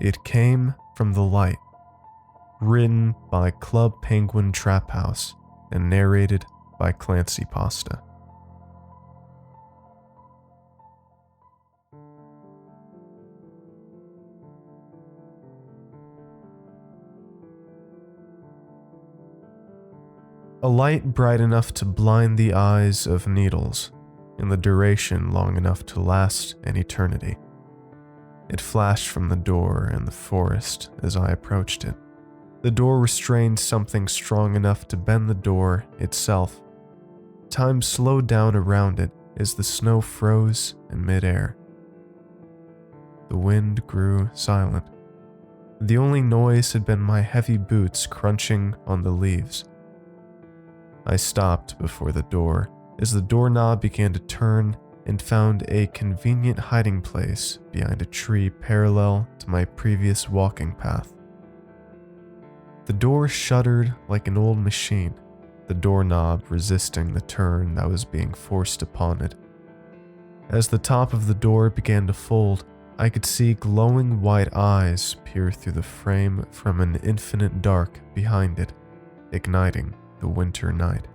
It came from the light. Written by clubpenguintraphouse and narrated by ClancyPasta. A light bright enough to blind the eyes of needles, and the duration long enough to last an eternity. It flashed from the door in the forest as I approached it. The door restrained something strong enough to bend the door itself. Time slowed down around it as the snow froze in midair. The wind grew silent. The only noise had been my heavy boots crunching on the leaves. I stopped before the door as the doorknob began to turn and found a convenient hiding place behind a tree parallel to my previous walking path. The door shuddered like an old machine, the doorknob resisting the turn that was being forced upon it. As the top of the door began to fold, I could see glowing white eyes peer through the frame from an infinite dark behind it, igniting the winter night.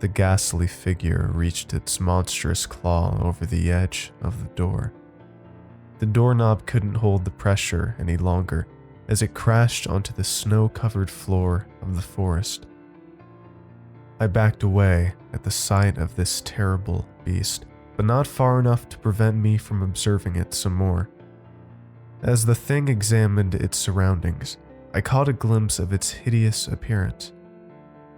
The ghastly figure reached its monstrous claw over the edge of the door. The doorknob couldn't hold the pressure any longer as it crashed onto the snow-covered floor of the forest. I backed away at the sight of this terrible beast, but not far enough to prevent me from observing it some more. As the thing examined its surroundings, I caught a glimpse of its hideous appearance.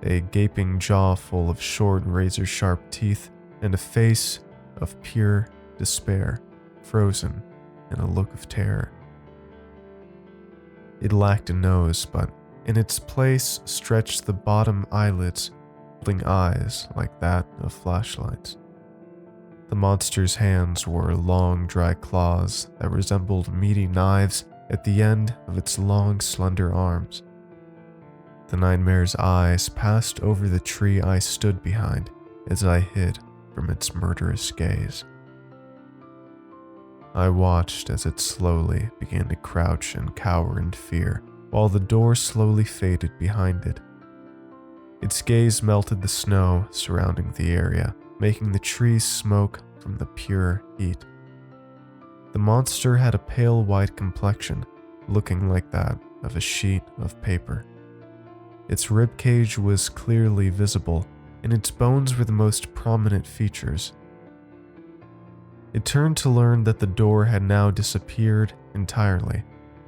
A gaping jaw full of short, razor-sharp teeth, and a face of pure despair, frozen in a look of terror. It lacked a nose, but in its place stretched the bottom eyelids, holding eyes like that of flashlights. The monster's hands wore long, dry claws that resembled meaty knives at the end of its long, slender arms. The nightmare's eyes passed over the tree I stood behind as I hid from its murderous gaze. I watched as it slowly began to crouch and cower in fear, while the door slowly faded behind it. Its gaze melted the snow surrounding the area, making the trees smoke from the pure heat. The monster had a pale white complexion, looking like that of a sheet of paper. Its ribcage was clearly visible, and its bones were the most prominent features. It turned to learn that the door had now disappeared entirely,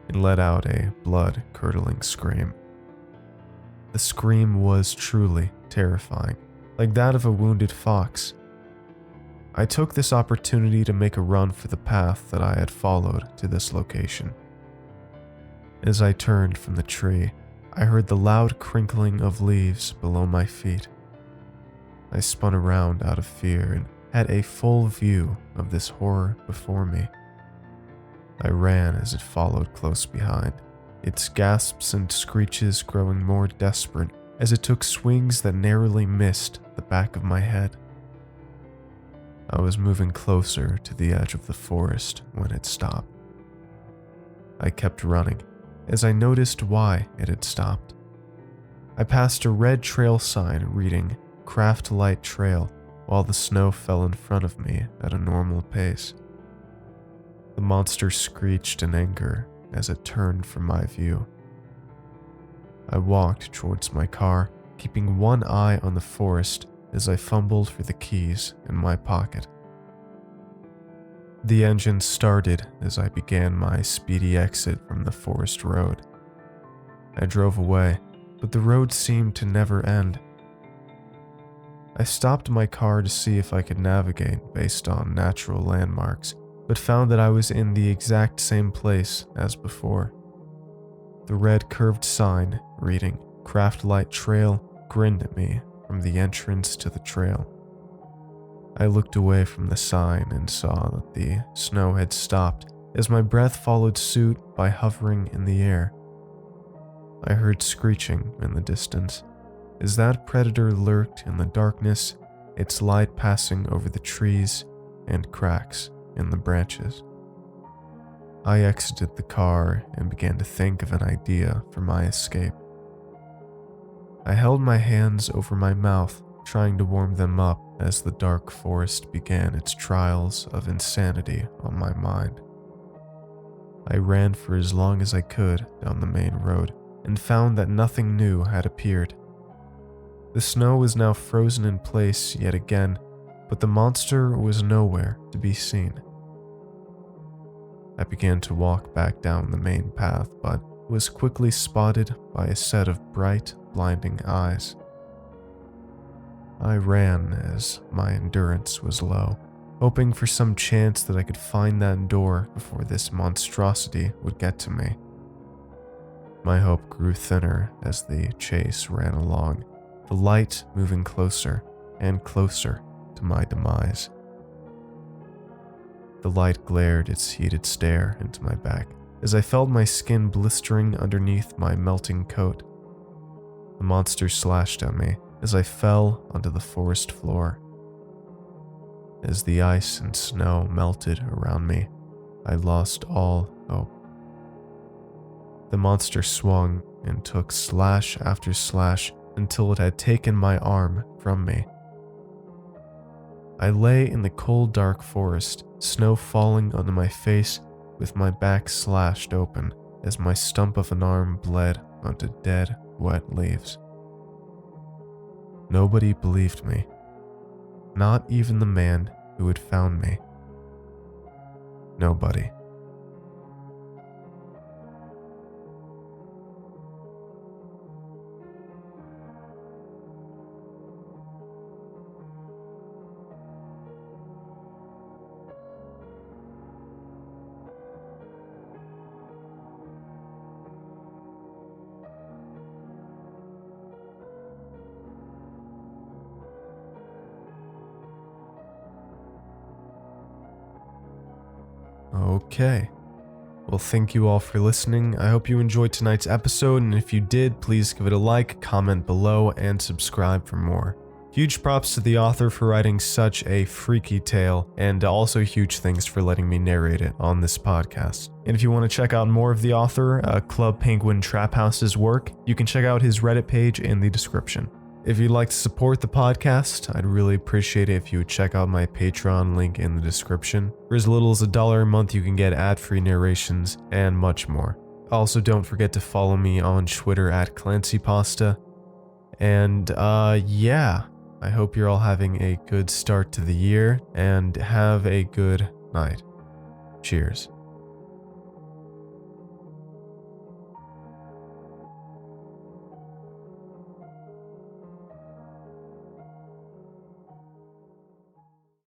and let out a blood-curdling scream. The scream was truly terrifying, like that of a wounded fox. I took this opportunity to make a run for the path that I had followed to this location. As I turned from the tree, I heard the loud crinkling of leaves below my feet. I spun around out of fear and had a full view of this horror before me. I ran as it followed close behind, its gasps and screeches growing more desperate as it took swings that narrowly missed the back of my head. I was moving closer to the edge of the forest when it stopped. I kept running as I noticed why it had stopped. I passed a red trail sign reading "Craft Light Trail" while the snow fell in front of me at a normal pace. The monster screeched in anger as it turned from my view. I walked towards my car, keeping one eye on the forest as I fumbled for the keys in my pocket. The engine started as I began my speedy exit from the forest road. I drove away, but the road seemed to never end. I stopped my car to see if I could navigate based on natural landmarks, but found that I was in the exact same place as before. The red curved sign reading "Craft Light Trail" grinned at me from the entrance to the trail. I looked away from the sign and saw that the snow had stopped as my breath followed suit by hovering in the air. I heard screeching in the distance. As that predator lurked in the darkness, its light passing over the trees and cracks in the branches. I exited the car and began to think of an idea for my escape. I held my hands over my mouth, trying to warm them up as the dark forest began its trials of insanity on my mind. I ran for as long as I could down the main road and found that nothing new had appeared. The snow was now frozen in place yet again, but the monster was nowhere to be seen. I began to walk back down the main path, but was quickly spotted by a set of bright, blinding eyes. I ran as my endurance was low, hoping for some chance that I could find that door before this monstrosity would get to me. My hope grew thinner as the chase ran along, the light moving closer and closer to my demise. The light glared its heated stare into my back as I felt my skin blistering underneath my melting coat. The monster slashed at me as I fell onto the forest floor. As the ice and snow melted around me, I lost all hope. The monster swung and took slash after slash until it had taken my arm from me. I lay in the cold, dark forest, snow falling onto my face with my back slashed open as my stump of an arm bled onto dead, wet leaves. Nobody believed me, not even the man who had found me. Nobody. Okay. Well, thank you all for listening. I hope you enjoyed tonight's episode, and if you did, please give it a like, comment below, and subscribe for more. Huge props to the author for writing such a freaky tale, and also huge thanks for letting me narrate it on this podcast. And if you want to check out more of the author, clubpenguintraphouse's work, you can check out his Reddit page in the description. If you'd like to support the podcast, I'd really appreciate it if you would check out my Patreon link in the description. For as little as $1 a month, you can get ad-free narrations and much more. Also, don't forget to follow me on Twitter at ClancyPasta. And yeah, I hope you're all having a good start to the year and have a good night. Cheers.